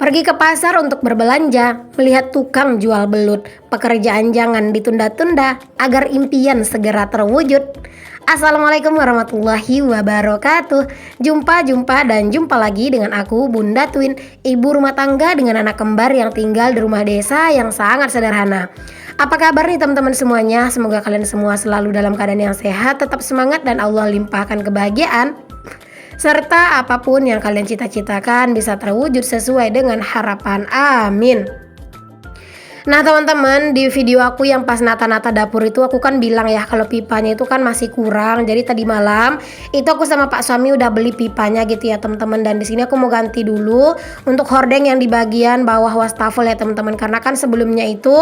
Pergi ke pasar untuk berbelanja, melihat tukang jual belut, pekerjaan jangan ditunda-tunda agar impian segera terwujud. Assalamualaikum warahmatullahi wabarakatuh. Jumpa lagi dengan aku Bunda Twin, ibu rumah tangga dengan anak kembar yang tinggal di rumah desa yang sangat sederhana. Apa kabar nih teman-teman semuanya? Semoga kalian semua selalu dalam keadaan yang sehat, tetap semangat dan Allah limpahkan kebahagiaan serta apapun yang kalian cita-citakan bisa terwujud sesuai dengan harapan. Amin. Nah teman-teman, di video aku yang pas nata-nata dapur itu aku kan bilang ya kalau pipanya itu kan masih kurang. Jadi tadi malam itu aku sama Pak suami udah beli pipanya gitu ya teman-teman. Dan di sini aku mau ganti dulu untuk hordeng yang di bagian bawah wastafel ya teman-teman. Karena kan sebelumnya itu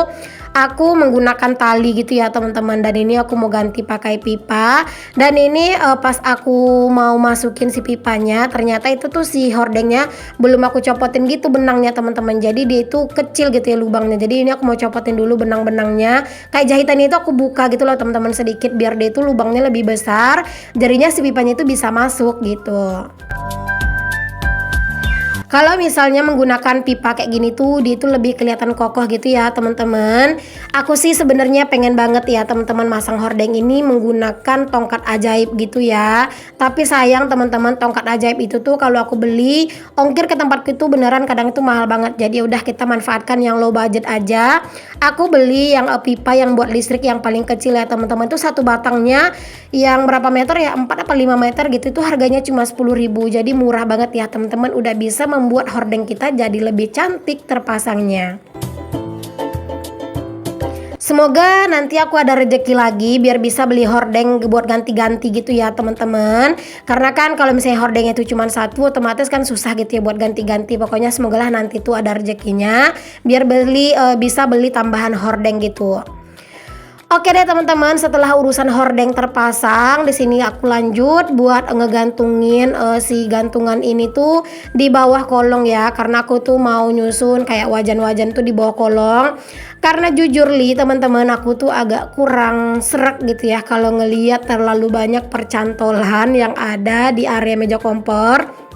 aku menggunakan tali gitu ya teman-teman. Dan ini aku mau ganti pakai pipa. Dan ini pas aku mau masukin si pipanya, ternyata itu tuh si hordengnya belum aku copotin gitu benangnya teman-teman. Jadi dia itu kecil gitu ya lubangnya. Jadi ini aku mau copotin dulu benang-benangnya. Kayak jahitan itu aku buka gitu loh teman-teman sedikit biar dia itu lubangnya lebih besar. Jadinya si pipanya itu bisa masuk gitu. Kalau misalnya menggunakan pipa kayak gini tuh dia itu lebih kelihatan kokoh gitu ya teman-teman. Aku sih sebenarnya pengen banget ya teman-teman masang hordeng ini menggunakan tongkat ajaib gitu ya. Tapi sayang teman-teman, tongkat ajaib itu tuh kalau aku beli ongkir ke tempatku itu beneran kadang itu mahal banget. Jadi udah kita manfaatkan yang low budget aja. Aku beli yang pipa yang buat listrik yang paling kecil ya teman-teman, itu satu batangnya yang berapa meter ya, 4 apa 5 meter gitu, itu harganya cuma 10.000. Jadi murah banget ya teman-teman, udah bisa membuat hordeng kita jadi lebih cantik terpasangnya. Semoga nanti aku ada rezeki lagi biar bisa beli hordeng buat ganti-ganti gitu ya teman-teman. Karena kan kalau misalnya hordengnya itu cuma satu otomatis kan susah gitu ya buat ganti-ganti. Pokoknya semoga lah nanti tuh ada rezekinya biar bisa beli tambahan hordeng gitu. Oke deh teman-teman, setelah urusan hordeng terpasang, di sini aku lanjut buat ngegantungin si gantungan ini tuh di bawah kolong ya, karena aku tuh mau nyusun kayak wajan-wajan tuh di bawah kolong. Karena jujur li teman-teman, aku tuh agak kurang srek gitu ya kalau ngeliat terlalu banyak percantolan yang ada di area meja kompor.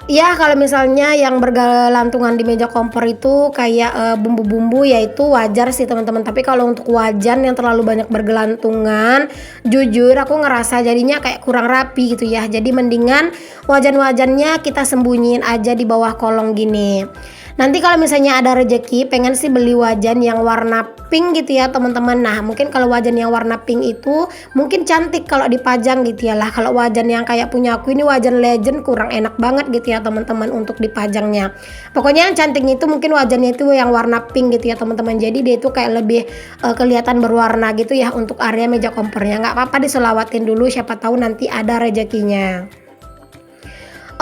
Ya kalau misalnya yang bergelantungan di meja kompor itu kayak bumbu-bumbu ya itu wajar sih teman-teman. Tapi kalau untuk wajan yang terlalu banyak bergelantungan, jujur aku ngerasa jadinya kayak kurang rapi gitu ya. Jadi mendingan wajan-wajannya kita sembunyiin aja di bawah kolong gini. Nanti kalau misalnya ada rejeki pengen sih beli wajan yang warna pink gitu ya teman-teman. Nah mungkin kalau wajan yang warna pink itu mungkin cantik kalau dipajang gitu ya lah. Kalau wajan yang kayak punya aku ini wajan legend kurang enak banget gitu ya teman-teman untuk dipajangnya. Pokoknya yang cantiknya itu mungkin wajannya itu yang warna pink gitu ya teman-teman. Jadi dia itu kayak lebih kelihatan berwarna gitu ya untuk area meja kompornya. Nggak apa-apa diselawatin dulu, siapa tahu nanti ada rezekinya.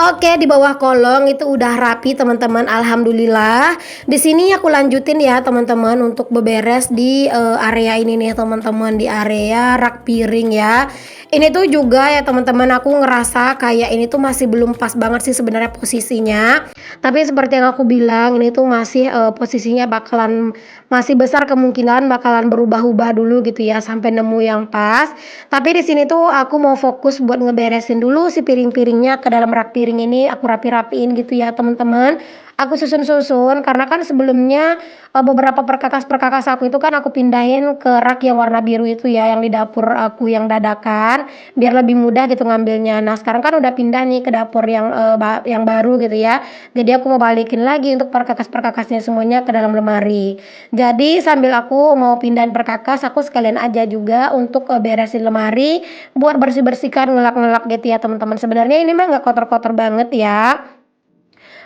Oke, di bawah kolong itu udah rapi teman-teman, alhamdulillah. Di sini aku lanjutin ya teman-teman untuk beberes di area ini nih teman-teman, di area rak piring ya. Ini tuh juga ya teman-teman, aku ngerasa kayak ini tuh masih belum pas banget sih sebenarnya posisinya. Tapi seperti yang aku bilang, ini tuh masih posisinya bakalan masih besar kemungkinan bakalan berubah-ubah dulu gitu ya sampai nemu yang pas. Tapi di sini tuh aku mau fokus buat ngeberesin dulu si piring-piringnya ke dalam rak piring ini, aku rapi-rapiin gitu ya teman-teman. Aku susun-susun karena kan sebelumnya beberapa perkakas-perkakas aku itu kan aku pindahin ke rak yang warna biru itu ya, yang di dapur aku yang dadakan biar lebih mudah gitu ngambilnya. Nah sekarang kan udah pindah nih ke dapur yang baru gitu ya. Jadi aku mau balikin lagi untuk perkakas-perkakasnya semuanya ke dalam lemari. Jadi sambil aku mau pindahin perkakas, aku sekalian aja juga untuk beresin lemari buat bersih-bersihkan, ngelap-ngelap gitu ya teman-teman. Sebenarnya ini mah nggak kotor-kotor banget ya.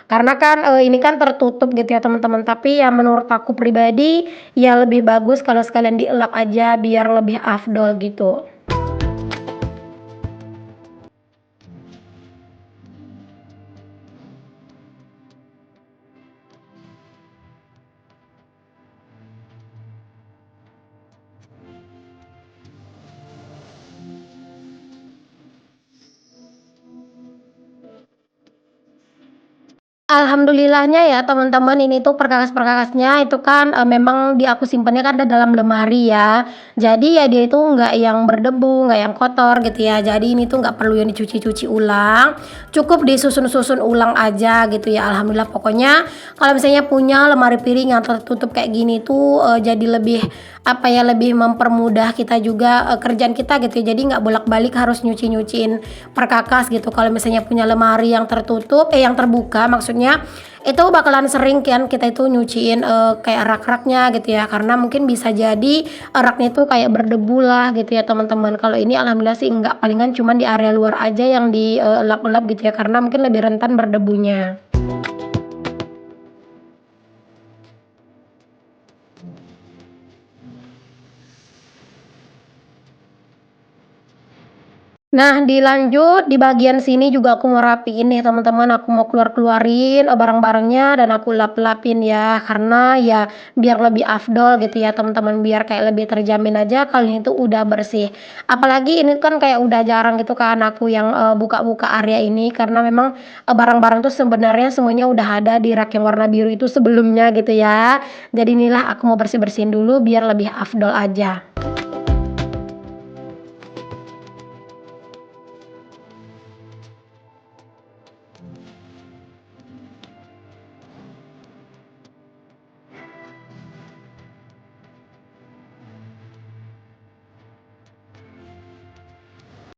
Karena kan ini kan tertutup gitu ya teman-teman. Tapi ya menurut aku pribadi ya lebih bagus kalau sekalian dielap aja biar lebih afdol gitu. Alhamdulillahnya ya teman-teman ini tuh perkakas-perkakasnya itu kan, memang aku simpennya kan ada dalam lemari ya. Jadi ya dia itu nggak yang berdebu, nggak yang kotor gitu ya. Jadi ini tuh nggak perlu yang dicuci-cuci ulang, cukup disusun-susun ulang aja gitu ya. Alhamdulillah pokoknya kalau misalnya punya lemari piring yang tertutup kayak gini tuh, jadi lebih apa ya, lebih mempermudah kita juga, kerjaan kita gitu ya. Jadi nggak bolak-balik harus nyuci-nyuciin perkakas gitu. Kalau misalnya punya lemari yang tertutup yang terbuka maksudnya, itu bakalan sering kan kita itu nyuciin, kayak rak-raknya gitu ya. Karena mungkin bisa jadi, raknya itu kayak berdebu lah gitu ya teman-teman. Kalau ini alhamdulillah sih enggak, palingan cuman di area luar aja yang di, elap-elap gitu ya, karena mungkin lebih rentan berdebunya. Nah, dilanjut di bagian sini juga aku mau rapiin nih teman-teman, aku mau keluarin barang-barangnya dan aku lap-lapin ya, karena ya biar lebih afdol gitu ya teman-teman, biar kayak lebih terjamin aja kalau ini tuh udah bersih. Apalagi ini kan kayak udah jarang gitu kan aku yang, buka-buka area ini karena memang, barang-barang tuh sebenarnya semuanya udah ada di rak yang warna biru itu sebelumnya gitu ya. Jadi inilah aku mau bersih-bersihin dulu biar lebih afdol aja.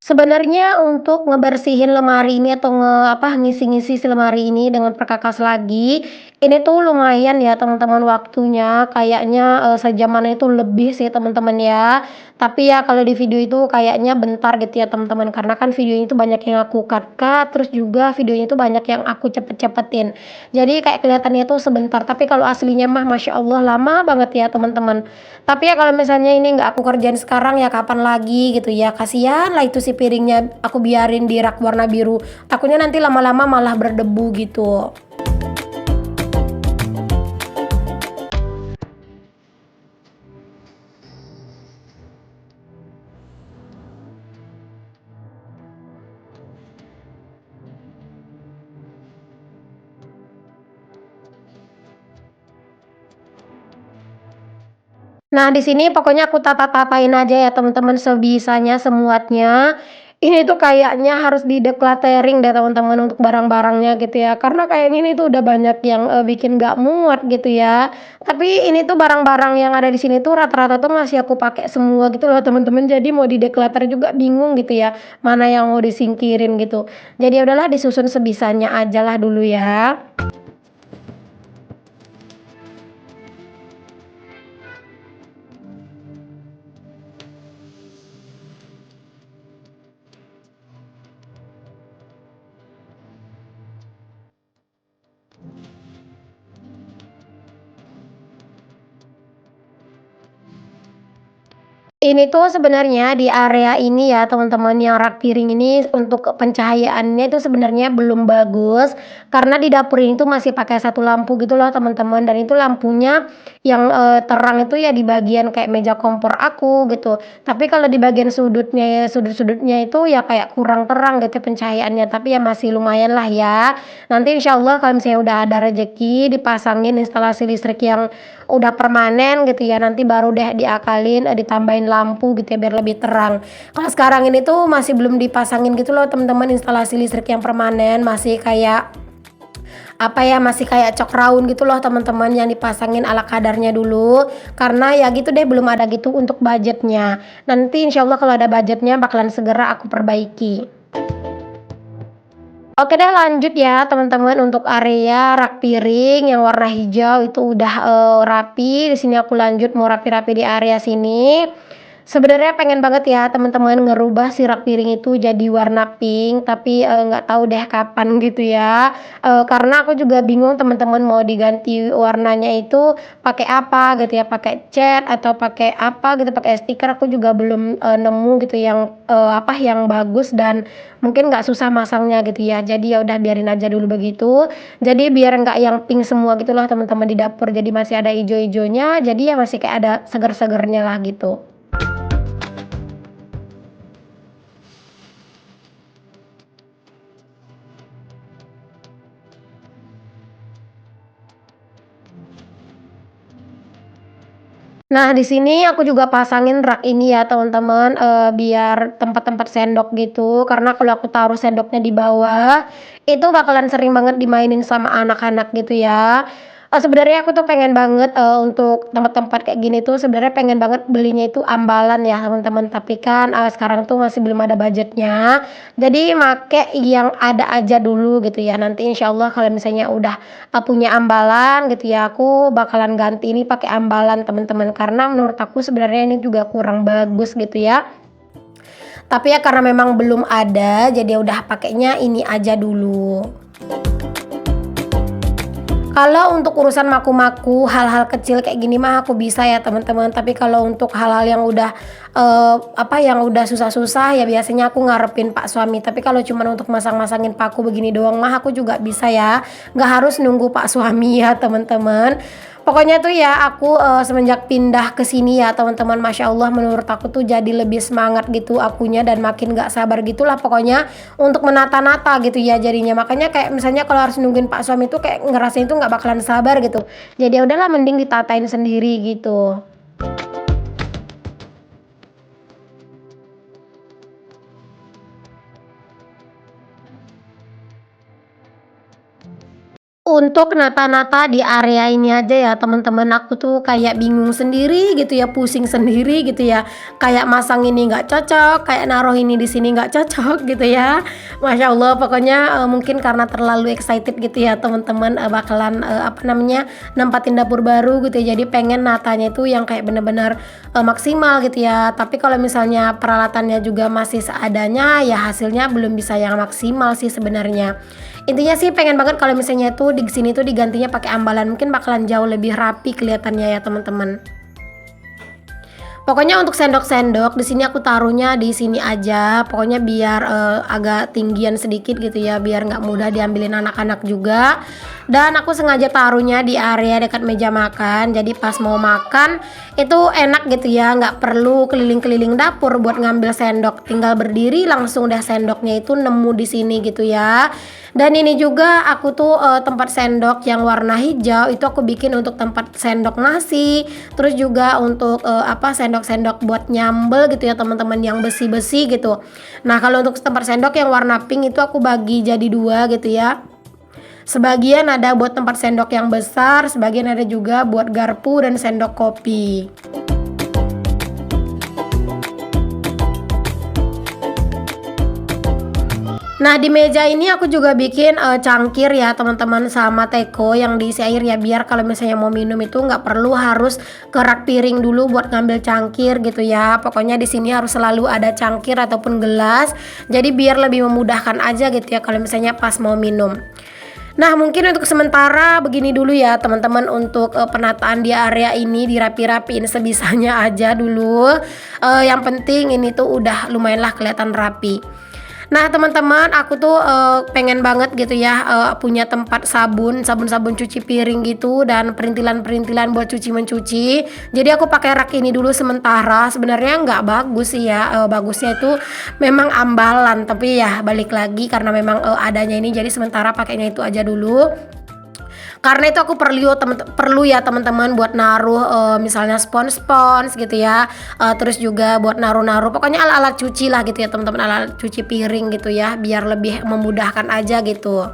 Sebenarnya untuk ngebersihin lemari ini atau ngisi-ngisi si lemari ini dengan perkakas lagi, ini tuh lumayan ya teman-teman waktunya, kayaknya, sejaman itu lebih sih teman-teman ya. Tapi ya kalau di video itu kayaknya bentar gitu ya teman-teman, karena kan videonya itu banyak yang aku cut-cut, terus juga videonya itu banyak yang aku cepet-cepetin. Jadi kayak kelihatannya tuh sebentar, tapi kalau aslinya mah Masya Allah lama banget ya teman-teman. Tapi ya kalau misalnya ini nggak aku kerjain sekarang ya kapan lagi gitu ya, kasihan lah itu si piringnya aku biarin di rak warna biru, takutnya nanti lama-lama malah berdebu gitu. Nah, di sini pokoknya aku tata-tatain aja ya teman-teman sebisanya, semuatnya. Ini tuh kayaknya harus di-decluttering deh teman-teman untuk barang-barangnya gitu ya, karena kayaknya ini tuh udah banyak yang, bikin nggak muat gitu ya. Tapi ini tuh barang-barang yang ada di sini tuh rata-rata tuh masih aku pakai semua gitu loh teman-teman, jadi mau di-declutter juga bingung gitu ya, mana yang mau disingkirin gitu. Jadi ya udahlah disusun sebisanya ajalah dulu ya. Ini tuh sebenarnya di area ini ya teman-teman yang rak piring ini untuk pencahayaannya itu sebenarnya belum bagus, karena di dapur ini tuh masih pakai satu lampu gitu loh teman-teman, dan itu lampunya yang, terang itu ya di bagian kayak meja kompor aku gitu. Tapi kalau di bagian sudut-sudutnya itu ya kayak kurang terang gitu pencahayaannya, tapi ya masih lumayan lah ya. Nanti insya Allah kalau misalnya udah ada rezeki dipasangin instalasi listrik yang udah permanen gitu ya, nanti baru deh diakalin, ditambahin lampu gitu ya biar lebih terang. Kalau sekarang ini tuh masih belum dipasangin gitu loh teman-teman instalasi listrik yang permanen, masih kayak apa ya, masih kayak cok raun gitu loh teman-teman yang dipasangin ala kadarnya dulu. Karena ya gitu deh belum ada gitu untuk budgetnya. Nanti insya Allah kalau ada budgetnya bakalan segera aku perbaiki. Oke deh lanjut ya teman-teman untuk area rak piring yang warna hijau itu udah, rapi, di sini aku lanjut mau rapi-rapi di area sini. Sebenarnya pengen banget ya teman-teman ngerubah si rak piring itu jadi warna pink, tapi, nggak tahu deh kapan gitu ya, karena aku juga bingung teman-teman mau diganti warnanya itu pakai apa gitu ya, pakai cat atau pakai apa gitu, pakai stiker aku juga belum, nemu gitu yang, yang bagus dan mungkin nggak susah masangnya gitu ya. Jadi ya udah biarin aja dulu begitu. Jadi biar nggak yang pink semua gitu loh teman-teman di dapur, jadi masih ada ijo-ijonya, jadi ya masih kayak ada seger-segernya lah gitu. Nah, di sini aku juga pasangin rak ini ya teman-teman, biar tempat-tempat sendok gitu, karena kalau aku taruh sendoknya di bawah, itu bakalan sering banget dimainin sama anak-anak gitu ya. Sebenarnya aku tuh pengen banget, untuk tempat-tempat kayak gini tuh sebenarnya pengen banget belinya itu ambalan ya teman-teman, tapi kan, sekarang tuh masih belum ada budgetnya, jadi make yang ada aja dulu gitu ya. Nanti insya Allah kalau misalnya udah punya ambalan gitu ya, aku bakalan ganti ini pakai ambalan teman-teman, karena menurut aku sebenarnya ini juga kurang bagus gitu ya. Tapi ya karena memang belum ada, jadi ya udah pakainya ini aja dulu. Kalau untuk urusan maku-maku, hal-hal kecil kayak gini mah aku bisa ya teman-teman, tapi kalau untuk hal-hal yang udah, yang udah susah-susah ya biasanya aku ngarepin pak suami, tapi kalau cuman untuk masang-masangin paku begini doang mah aku juga bisa ya, nggak harus nunggu pak suami ya teman-teman. Pokoknya tuh ya aku, semenjak pindah ke sini ya teman-teman, Masya Allah menurut aku tuh jadi lebih semangat gitu akunya dan makin nggak sabar gitulah pokoknya untuk menata-nata gitu ya jadinya. Makanya kayak misalnya kalau harus nungguin pak suami tuh kayak ngerasain tuh nggak bakalan sabar gitu. Jadi ya udahlah mending ditatain sendiri gitu. Untuk nata-nata di area ini aja ya teman-teman, aku tuh kayak bingung sendiri gitu ya, pusing sendiri gitu ya. Kayak masang ini nggak cocok, kayak naruh ini di sini nggak cocok gitu ya. Masya Allah pokoknya, mungkin karena terlalu excited gitu ya teman-teman, bakalan, nempatin dapur baru gitu ya. Jadi pengen natanya itu yang kayak bener-bener, maksimal gitu ya. Tapi kalau misalnya peralatannya juga masih seadanya, ya hasilnya belum bisa yang maksimal sih sebenarnya. Intinya sih pengen banget kalau misalnya tuh di sini tuh digantinya pakai ambalan, mungkin bakalan jauh lebih rapi kelihatannya ya teman-teman. Pokoknya untuk sendok-sendok di sini aku taruhnya di sini aja, pokoknya biar, agak tinggian sedikit gitu ya, biar nggak mudah diambilin anak-anak juga. Dan aku sengaja taruhnya di area dekat meja makan, jadi pas mau makan itu enak gitu ya, nggak perlu keliling-keliling dapur buat ngambil sendok, tinggal berdiri langsung deh sendoknya itu nemu di sini gitu ya. Dan ini juga aku tuh, tempat sendok yang warna hijau itu aku bikin untuk tempat sendok nasi, terus juga untuk, sendok-sendok buat nyambel gitu ya teman-teman yang besi-besi gitu. Nah kalau untuk tempat sendok yang warna pink itu aku bagi jadi 2 gitu ya. Sebagian ada buat tempat sendok yang besar, sebagian ada juga buat garpu dan sendok kopi. Nah, di meja ini aku juga bikin, cangkir ya teman-teman sama teko yang diisi air ya, biar kalau misalnya mau minum itu nggak perlu harus ke rak piring dulu buat ngambil cangkir gitu ya. Pokoknya di sini harus selalu ada cangkir ataupun gelas, jadi biar lebih memudahkan aja gitu ya kalau misalnya pas mau minum. Nah, mungkin untuk sementara begini dulu ya teman-teman untuk, penataan di area ini dirapi-rapiin sebisanya aja dulu, yang penting ini tuh udah lumayanlah kelihatan rapi. Nah teman-teman aku tuh, pengen banget gitu ya, punya tempat sabun-sabun cuci piring gitu dan perintilan-perintilan buat cuci-mencuci. Jadi aku pakai rak ini dulu sementara, sebenarnya nggak bagus sih ya, bagusnya itu memang ambalan, tapi ya balik lagi karena memang, adanya ini jadi sementara pakainya itu aja dulu. Karena itu aku perlu ya teman-teman buat naruh, misalnya spons-spons gitu ya, terus juga buat naruh-naruh pokoknya alat-alat cuci lah gitu ya teman-teman, alat cuci piring gitu ya, biar lebih memudahkan aja gitu.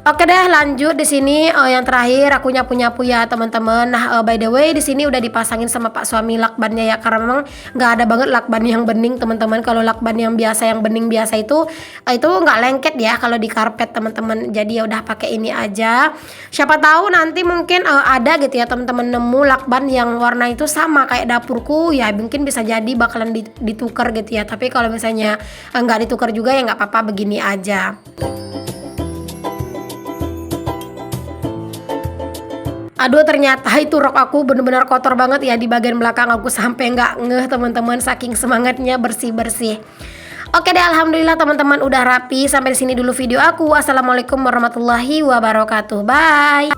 Oke deh lanjut di sini, yang terakhir aku nyapu-nyapu ya teman-teman. Nah, by the way di sini udah dipasangin sama pak suami lakbannya ya, karena memang nggak ada banget lakban yang bening teman-teman. Kalau lakban yang biasa yang bening biasa itu nggak lengket ya kalau di karpet teman-teman. Jadi ya udah pakai ini aja. Siapa tahu nanti mungkin, ada gitu ya teman-teman nemu lakban yang warna itu sama kayak dapurku, ya mungkin bisa jadi bakalan ditukar gitu ya. Tapi kalau misalnya, nggak ditukar juga ya nggak apa-apa begini aja. Aduh ternyata itu rok aku bener-bener kotor banget ya di bagian belakang aku sampai nggak ngeh teman-teman saking semangatnya bersih-bersih. Oke deh alhamdulillah teman-teman udah rapi. Sampai di sini dulu video aku. Assalamualaikum warahmatullahi wabarakatuh. Bye.